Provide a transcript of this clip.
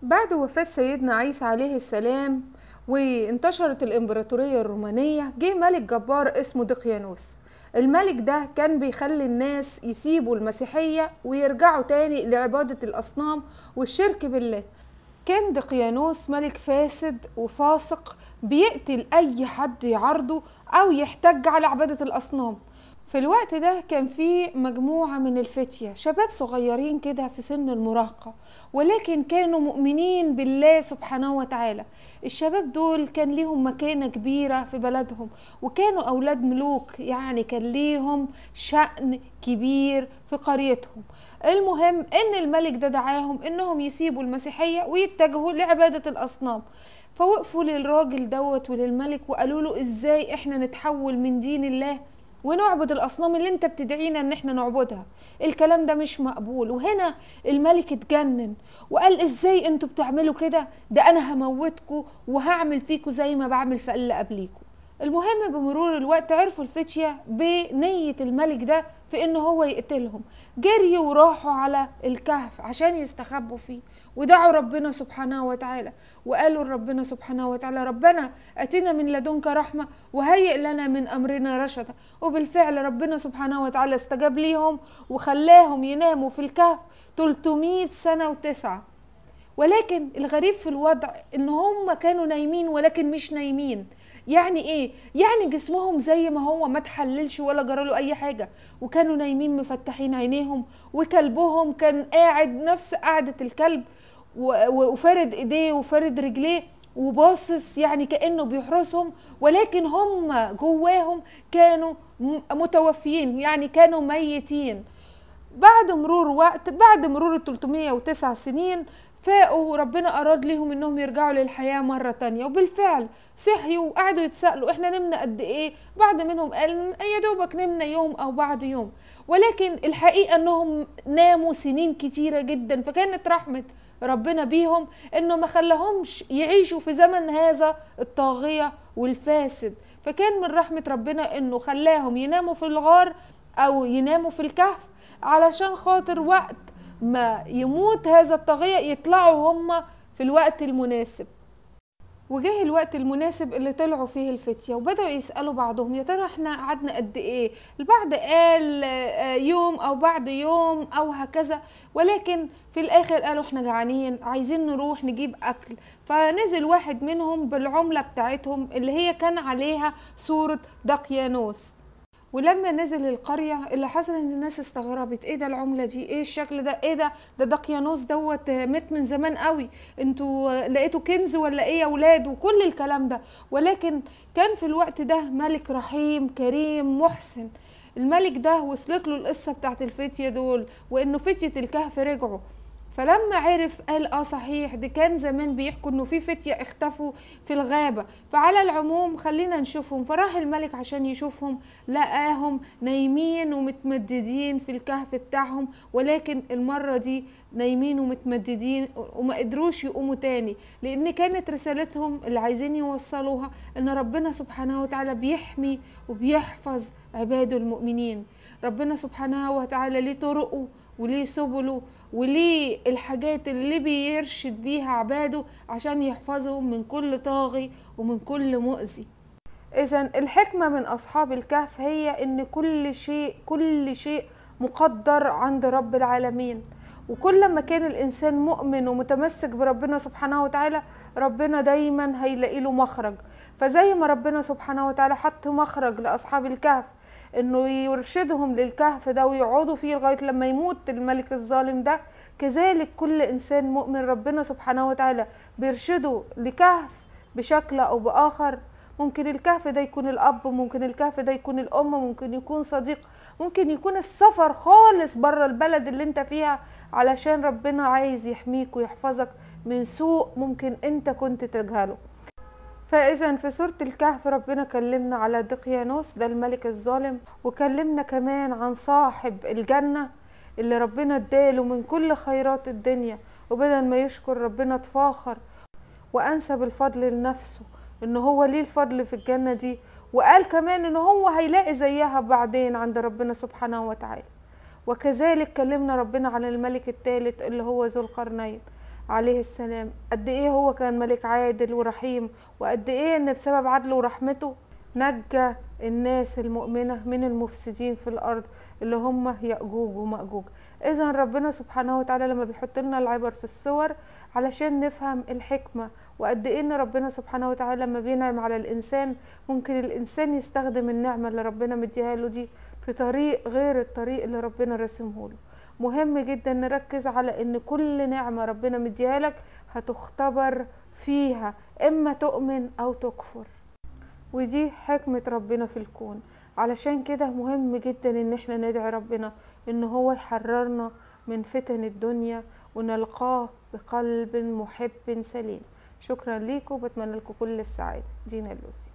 بعد وفاة سيدنا عيسى عليه السلام وانتشرت الإمبراطورية الرومانية، جه ملك جبار اسمه دقيانوس. الملك ده كان بيخلي الناس يسيبوا المسيحية ويرجعوا تاني لعبادة الأصنام والشرك بالله. كان دقيانوس ملك فاسد وفاسق، بيقتل أي حد يعارضه أو يحتج على عبادة الأصنام. في الوقت ده كان في مجموعة من الفتية، شباب صغيرين كده في سن المراهقة، ولكن كانوا مؤمنين بالله سبحانه وتعالى. الشباب دول كان ليهم مكانة كبيرة في بلدهم، وكانوا أولاد ملوك، يعني كان ليهم شأن كبير في قريتهم. المهم ان الملك ده دعاهم انهم يسيبوا المسيحية ويتجهوا لعبادة الأصنام. فوقفوا للراجل دوت وللملك وقالوا له: ازاي احنا نتحول من دين الله ونعبد الأصنام اللي انت بتدعينا ان احنا نعبدها؟ الكلام ده مش مقبول. وهنا الملك اتجنن وقال: ازاي انتوا بتعملوا كده؟ ده انا هموتكم وهعمل فيكم زي ما بعمل في اللي قبليكم. المهم بمرور الوقت عرفوا الفتية بنية الملك ده في ان هو يقتلهم، جريوا وراحوا على الكهف عشان يستخبوا فيه، ودعوا ربنا سبحانه وتعالى وقالوا لربنا سبحانه وتعالى: ربنا اتنا من لدنك رحمة وهيئ لنا من امرنا رشدا. وبالفعل ربنا سبحانه وتعالى استجاب ليهم وخلاهم يناموا في الكهف 300 سنة وتسعة. ولكن الغريب في الوضع ان هم كانوا نايمين ولكن مش نايمين. يعني ايه؟ يعني جسمهم زي ما هو، ما تحللش ولا جراله اي حاجة، وكانوا نايمين مفتحين عينيهم، وكلبهم كان قاعد نفس قعدة الكلب وفارد ايديه وفارد رجليه وباصص، يعني كأنه بيحرسهم، ولكن هم جواهم كانوا متوفيين، يعني كانوا ميتين. بعد مرور وقت، بعد مرور 309 سنين، فاقوا وربنا أراد لهم إنهم يرجعوا للحياة مرة تانية. وبالفعل صحيوا وقعدوا يتسألوا: إحنا نمنا قد إيه؟ بعد منهم قال: يا دوبك نمنا يوم أو بعد يوم. ولكن الحقيقة إنهم ناموا سنين كتيرة جدا. فكانت رحمة ربنا بيهم إنه ما خلاهمش يعيشوا في زمن هذا الطاغية والفاسد. فكان من رحمة ربنا إنه خلاهم يناموا في الغار أو يناموا في الكهف، علشان خاطر وقت ما يموت هذا الطاغية يطلعوا هم في الوقت المناسب. وجه الوقت المناسب اللي طلعوا فيه الفتية وبدأوا يسألوا بعضهم: يا ترى احنا قعدنا قد ايه؟ البعض قال يوم او بعد يوم او هكذا، ولكن في الاخر قالوا: احنا جعانين، عايزين نروح نجيب اكل. فنزل واحد منهم بالعملة بتاعتهم اللي هي كان عليها صورة دقيانوس. ولما نزل القرية اللي حصل ان الناس استغربت: ايه ده العملة دي؟ ايه الشكل ده؟ ايه ده؟ ده دقيانوس دوت مات من زمان قوي، انتوا لقيتوا كنز ولا ايه يا ولاد؟ وكل الكلام ده. ولكن كان في الوقت ده ملك رحيم كريم محسن. الملك ده وصلت له القصة بتاعت الفتية دول، وانه فتية الكهف رجعوا. فلما عرف قال: صحيح، دي كان زمان بيحكوا انه في فتية اختفوا في الغابة، فعلى العموم خلينا نشوفهم. فراح الملك عشان يشوفهم، لقاهم نايمين ومتمددين في الكهف بتاعهم، ولكن المرة دي نايمين ومتمددين وما قدروش يقوموا تاني، لان كانت رسالتهم اللي عايزين يوصلوها ان ربنا سبحانه وتعالى بيحمي وبيحفظ عباده المؤمنين. ربنا سبحانه وتعالى ليه طرقه وليه سبله وليه الحاجات اللي بيرشد بيها عباده عشان يحفظهم من كل طاغي ومن كل مؤذي. إذن الحكمة من أصحاب الكهف هي إن كل شيء مقدر عند رب العالمين. وكل ما كان الإنسان مؤمن ومتمسك بربنا سبحانه وتعالى، ربنا دايما هيلاقي له مخرج. فزي ما ربنا سبحانه وتعالى حط مخرج لأصحاب الكهف انه يرشدهم للكهف ده ويقعدوا فيه لغايه لما يموت الملك الظالم ده، كذلك كل انسان مؤمن ربنا سبحانه وتعالى بيرشده لكهف بشكل او باخر. ممكن الكهف ده يكون الاب، ممكن الكهف ده يكون الام، ممكن يكون صديق، ممكن يكون السفر خالص بره البلد اللي انت فيها، علشان ربنا عايز يحميك ويحفظك من سوء ممكن انت كنت تجهله. فإذا في سورة الكهف ربنا كلمنا على دقيانوس ده الملك الظالم، وكلمنا كمان عن صاحب الجنة اللي ربنا اداله من كل خيرات الدنيا، وبدل ما يشكر ربنا تفاخر وأنسب الفضل لنفسه إن هو ليه الفضل في الجنة دي، وقال كمان إن هو هيلاقي زيها بعدين عند ربنا سبحانه وتعالى. وكذلك كلمنا ربنا عن الملك الثالث اللي هو ذو القرنين. عليه السلام، قد ايه هو كان ملك عادل ورحيم، وقد ايه ان بسبب عدله ورحمته نجى الناس المؤمنة من المفسدين في الأرض اللي هم يأجوج ومأجوج. إذا ربنا سبحانه وتعالى لما بيحط لنا العبر في الصور علشان نفهم الحكمة، وقد إيه إن ربنا سبحانه وتعالى لما بينعم على الإنسان ممكن الإنسان يستخدم النعمة اللي ربنا مديها له دي في طريق غير الطريق اللي ربنا رسمه له. مهم جدا نركز على إن كل نعمة ربنا مديها لك هتختبر فيها، إما تؤمن أو تكفر. ودي حكمة ربنا في الكون. علشان كده مهم جدا ان احنا ندعي ربنا ان هو يحررنا من فتن الدنيا ونلقاه بقلب محب سليم. شكرا ليكم، بتمنى لكم كل السعادة. دينا اللوسي.